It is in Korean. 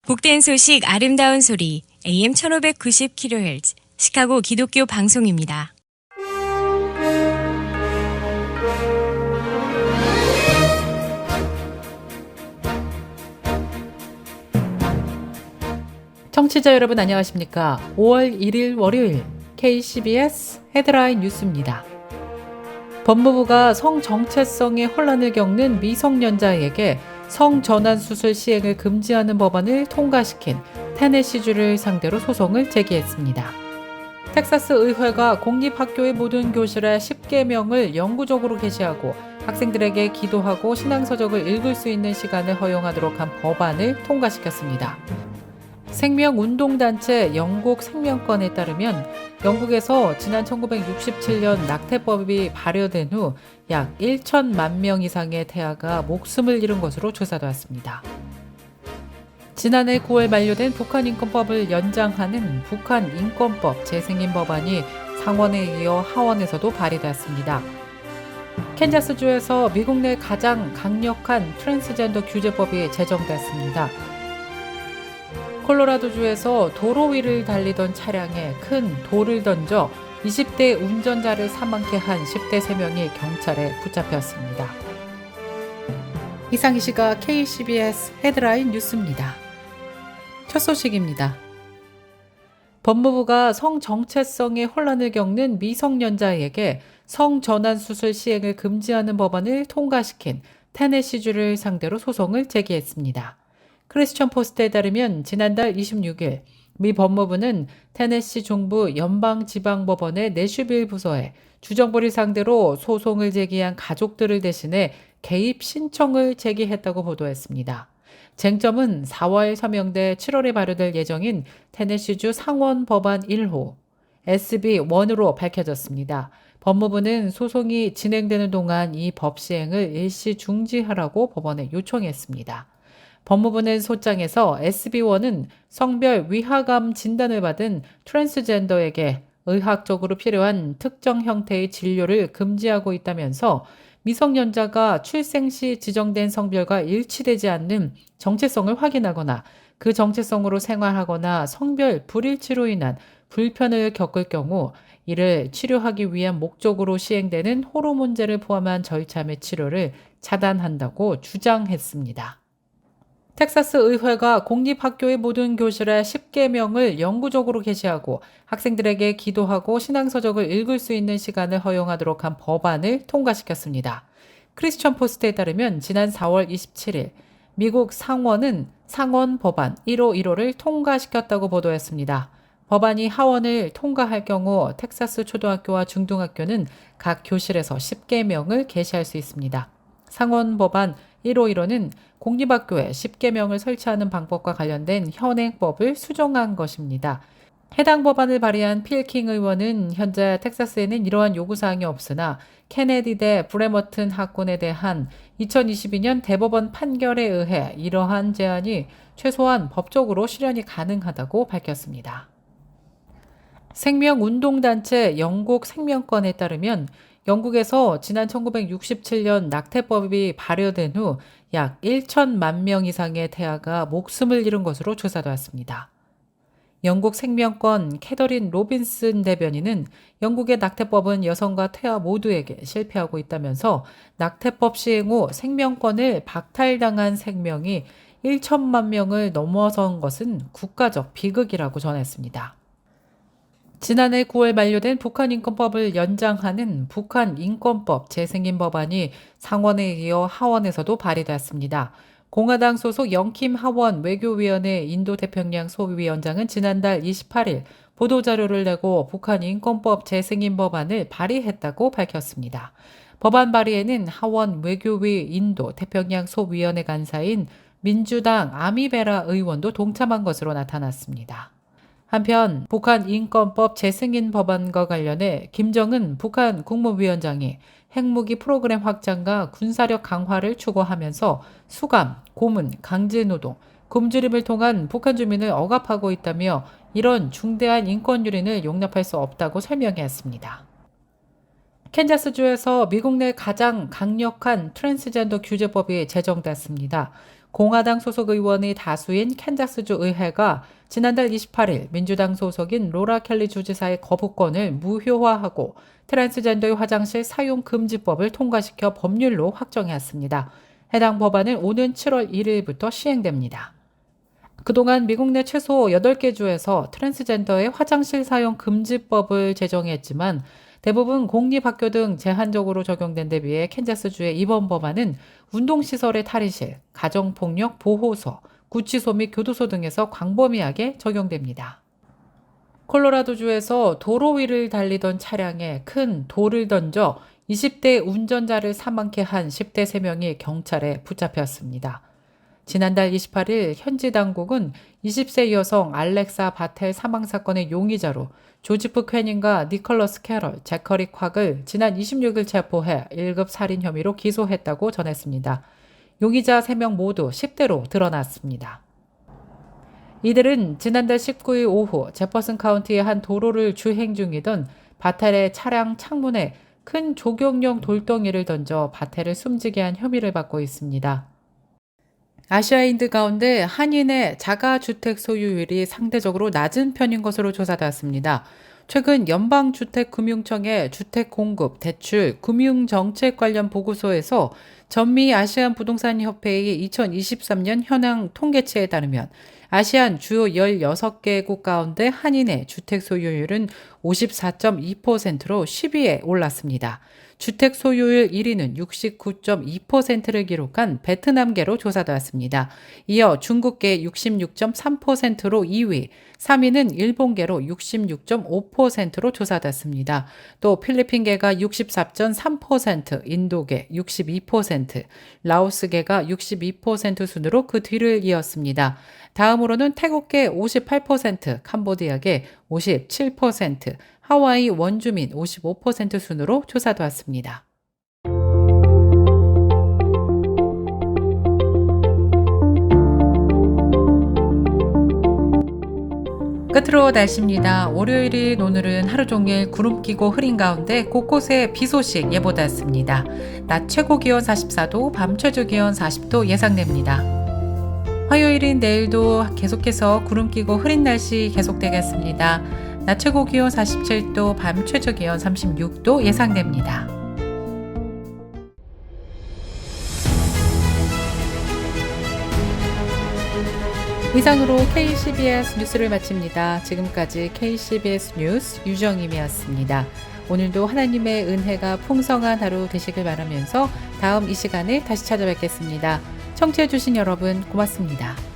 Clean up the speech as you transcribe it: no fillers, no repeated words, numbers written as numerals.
복된 소식 아름다운 소리 AM 1590kHz 시카고 기독교 방송입니다. 청취자 여러분 안녕하십니까? 5월 1일 월요일 KCBS 헤드라인 뉴스입니다. 법무부가 성정체성의 혼란을 겪는 미성년자에게 성전환 수술 시행을 금지하는 법안을 통과시킨 테네시주를 상대로 소송을 제기했습니다. 텍사스 의회가 공립학교의 모든 교실에 10계명을 영구적으로 게시하고 학생들에게 기도하고 신앙서적을 읽을 수 있는 시간을 허용하도록 한 법안을 통과시켰습니다. 생명운동단체 영국 생명권에 따르면 영국에서 지난 1967년 낙태법이 발효된 후 약 1천만 명 이상의 태아가 목숨을 잃은 것으로 조사되었습니다. 지난해 9월 만료된 북한인권법을 연장하는 북한인권법 재승인 법안이 상원에 이어 하원에서도 발의되었습니다. 캔자스주에서 미국 내 가장 강력한 트랜스젠더 규제법이 제정됐습니다. 콜로라도주에서 도로 위를 달리던 차량에 큰 돌을 던져 20대 운전자를 사망케 한 10대 3명이 경찰에 붙잡혔습니다. 이상 이 시각 KCBS 헤드라인 뉴스입니다. 첫 소식입니다. 법무부가 성정체성의 혼란을 겪는 미성년자에게 성전환 수술 시행을 금지하는 법안을 통과시킨 테네시주를 상대로 소송을 제기했습니다. 크리스천 포스트에 따르면 지난달 26일 미 법무부는 테네시 중부 연방지방법원의 내슈빌 부서에 주정부를 상대로 소송을 제기한 가족들을 대신해 개입 신청을 제기했다고 보도했습니다. 쟁점은 4월 서명돼 7월에 발효될 예정인 테네시주 상원 법안 1호 SB1으로 밝혀졌습니다. 법무부는 소송이 진행되는 동안 이 법 시행을 일시 중지하라고 법원에 요청했습니다. 법무부는 소장에서 SB1은 성별 위화감 진단을 받은 트랜스젠더에게 의학적으로 필요한 특정 형태의 진료를 금지하고 있다면서 미성년자가 출생 시 지정된 성별과 일치되지 않는 정체성을 확인하거나 그 정체성으로 생활하거나 성별 불일치로 인한 불편을 겪을 경우 이를 치료하기 위한 목적으로 시행되는 호르몬제를 포함한 절차 및 치료를 차단한다고 주장했습니다. 텍사스 의회가 공립학교의 모든 교실에 10계명을 영구적으로 게시하고 학생들에게 기도하고 신앙서적을 읽을 수 있는 시간을 허용하도록 한 법안을 통과시켰습니다. 크리스천 포스트에 따르면 지난 4월 27일 미국 상원은 상원 법안 1호1호를 통과시켰다고 보도했습니다. 법안이 하원을 통과할 경우 텍사스 초등학교와 중등학교는 각 교실에서 10계명을 게시할 수 있습니다. 상원 법안 1호1호는 공립학교에 10계명을 설치하는 방법과 관련된 현행법을 수정한 것입니다. 해당 법안을 발의한 필킹 의원은 현재 텍사스에는 이러한 요구사항이 없으나 케네디대 브레머튼 학군에 대한 2022년 대법원 판결에 의해 이러한 제안이 최소한 법적으로 실현이 가능하다고 밝혔습니다. 생명운동단체 영국 생명권에 따르면 영국에서 지난 1967년 낙태법이 발효된 후 약 1천만 명 이상의 태아가 목숨을 잃은 것으로 조사되었습니다. 영국 생명권 캐더린 로빈슨 대변인은 영국의 낙태법은 여성과 태아 모두에게 실패하고 있다면서 낙태법 시행 후 생명권을 박탈당한 생명이 1천만 명을 넘어선 것은 국가적 비극이라고 전했습니다. 지난해 9월 만료된 북한인권법을 연장하는 북한인권법 재승인 법안이 상원에 이어 하원에서도 발의되었습니다. 공화당 소속 영킴 하원 외교위원회 인도태평양 소위원장은 지난달 28일 보도자료를 내고 북한인권법 재승인 법안을 발의했다고 밝혔습니다. 법안 발의에는 하원 외교위 인도태평양 소위원회 간사인 민주당 아미베라 의원도 동참한 것으로 나타났습니다. 한편 북한인권법 재승인 법안과 관련해 김정은 북한 국무위원장이 핵무기 프로그램 확장과 군사력 강화를 추구하면서 수감, 고문, 강제노동, 굶주림을 통한 북한 주민을 억압하고 있다며 이런 중대한 인권 유린을 용납할 수 없다고 설명했습니다. 캔자스주에서 미국 내 가장 강력한 트랜스젠더 규제법이 제정됐습니다. 공화당 소속 의원의 다수인 캔자스주 의회가 지난달 28일 민주당 소속인 로라 켈리 주지사의 거부권을 무효화하고 트랜스젠더의 화장실 사용 금지법을 통과시켜 법률로 확정했습니다. 해당 법안은 오는 7월 1일부터 시행됩니다. 그동안 미국 내 최소 8개 주에서 트랜스젠더의 화장실 사용 금지법을 제정했지만 대부분 공립학교 등 제한적으로 적용된 데 비해 캔자스주의 이번 법안은 운동시설의 탈의실, 가정폭력 보호소, 구치소 및 교도소 등에서 광범위하게 적용됩니다. 콜로라도주에서 도로 위를 달리던 차량에 큰 돌을 던져 20대 운전자를 사망케 한 10대 3명이 경찰에 붙잡혔습니다. 지난달 28일 현지 당국은 20세 여성 알렉사 바텔 사망 사건의 용의자로 조지프 퀘닝과 니컬러스 캐럴, 제커리 콱을 지난 26일 체포해 1급 살인 혐의로 기소했다고 전했습니다. 용의자 3명 모두 10대로 드러났습니다. 이들은 지난달 19일 오후 제퍼슨 카운티의 한 도로를 주행 중이던 바텔의 차량 창문에 큰 조경용 돌덩이를 던져 바텔을 숨지게 한 혐의를 받고 있습니다. 아시아인들 가운데 한인의 자가주택 소유율이 상대적으로 낮은 편인 것으로 조사되었습니다. 최근 연방주택금융청의 주택공급, 대출, 금융정책 관련 보고서에서 전미 아시안 부동산협회의 2023년 현황 통계치에 따르면 아시안 주요 16개국 가운데 한인의 주택 소유율은 54.2%로 10위에 올랐습니다. 주택 소유율 1위는 69.2%를 기록한 베트남계로 조사되었습니다. 이어 중국계 66.3%로 2위, 3위는 일본계로 66.5%로 조사됐습니다. 또 필리핀계가 64.3%, 인도계 62%, 라오스계가 62% 순으로 그 뒤를 이었습니다. 다음으로는 태국계 58%, 캄보디아계 57%, 하와이 원주민 55% 순으로 조사되었습니다. 끝으로 날씨입니다. 월요일인 오늘은 하루 종일 구름 끼고 흐린 가운데 곳곳에 비 소식 예보됐습니다. 낮 최고 기온 44도, 밤 최저 기온 40도 예상됩니다. 화요일인 내일도 계속해서 구름 끼고 흐린 날씨 계속되겠습니다. 낮 최고 기온 47도, 밤 최저 기온 36도 예상됩니다. 이상으로 KCBS 뉴스를 마칩니다. 지금까지 KCBS 뉴스 유정임이었습니다. 오늘도 하나님의 은혜가 풍성한 하루 되시길 바라면서 다음 이 시간에 다시 찾아뵙겠습니다. 청취해주신 여러분 고맙습니다.